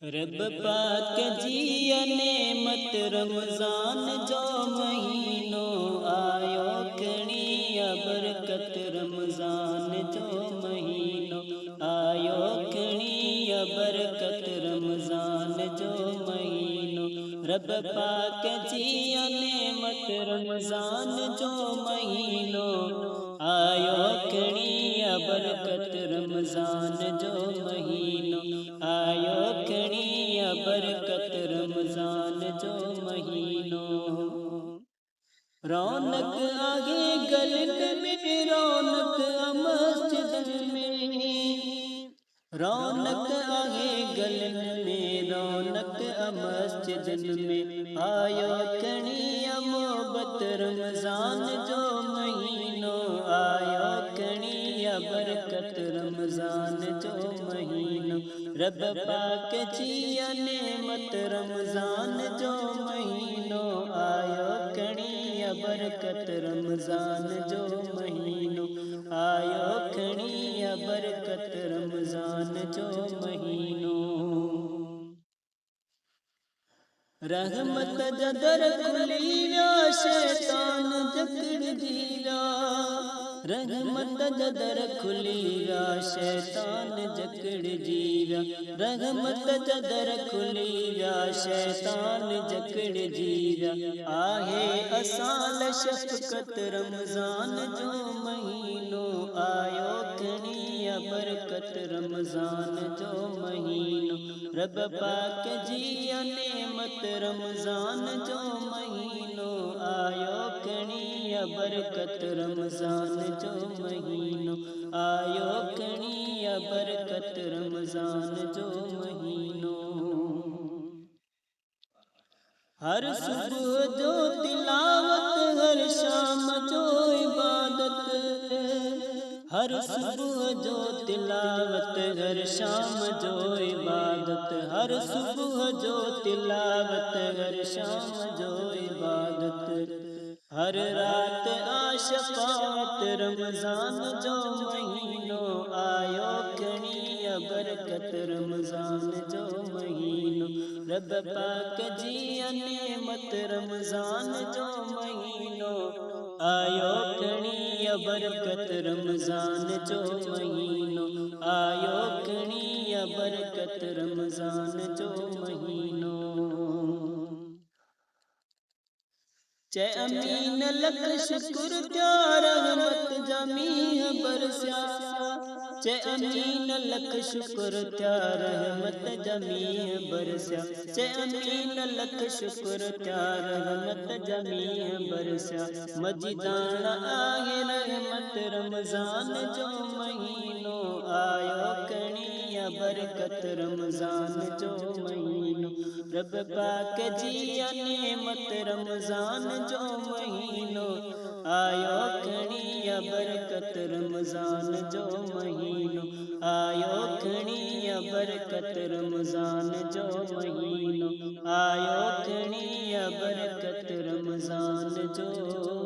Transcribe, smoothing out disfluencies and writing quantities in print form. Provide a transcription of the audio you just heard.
रब पाक जी नेमत रमज़ान जो महीनो आयो कणी बरकत रमज़ान जो महीनो आयो कणी बरकत रमज़ान जो महीनो रब पाक जी नेमत रमज़ान जो महीनो आयो कणी बरकत रमज़ान जो महीनो आयो कणी बरकत रमज़ान जो महीनो रौनक आगे गलन में रौनक मस्जिद में रौनक आगे गलन में रौनक मस्जिद में आयो कणी मोहब्बत रमज़ान जो महीनो आयो कणी बरकत रमज़ान जो महीनो रब पाक जी नेमत रमज़ान जो महीनो आयो कणी बरकत रमज़ान जो महीनो आयो कणी बरकत रमज़ान जो महीनो रहमत जदर खुली व्या शैतान जकड़ जीरा रहमत जदर खुली व्या शैतान जकड़ जीरा रहमत जदर खुली व्या शैतान जकड़ जीरा आहे असाल शफ़क़त रमज़ान जो महीनो आयो कणी बरकत रमज़ान जो महीनो रब पाक जी नेमत रमज़ान जो महीनो आयो कणी बरकत रमज़ान जो महीनो आयो कणी बरकत रमज़ान जो महीनो हर सुबह जो तिलावत हर शाम जो इबादत हर सुबह जो तिलावत हर शाम जो इबादत हर सुबह जो तिलावत हर शाम जो इबादत हर रात आशफ़ात रमज़ान जो महीनो आयो कणी बरकत रमज़ान जो महीनो रब पाक जी नेमत रमज़ान जो महीनो आयो कणी बरकत रमज़ान जो महीनो आयो कणी बरकत रमज़ान जो महीनो जय अमीन लख शुक्र त्या रहमत जमी बरस्या जय अमीन लख शुक्र त्या रहमत जमी बरस्या जय अमीन लख शुक्र त्या रहमत जमी बरस्या मजिदान आहे रहमत रमज़ान जो महीनो आयो कणी बरकत रमज़ान जो महीनो रब पाक जी नेमत रमज़ान जो महीनो आयो कणी बरकत रमज़ान जो महीनो आयो कणी बरकत रमज़ान जो महीनो आयो कणी बरकत रमज़ान जो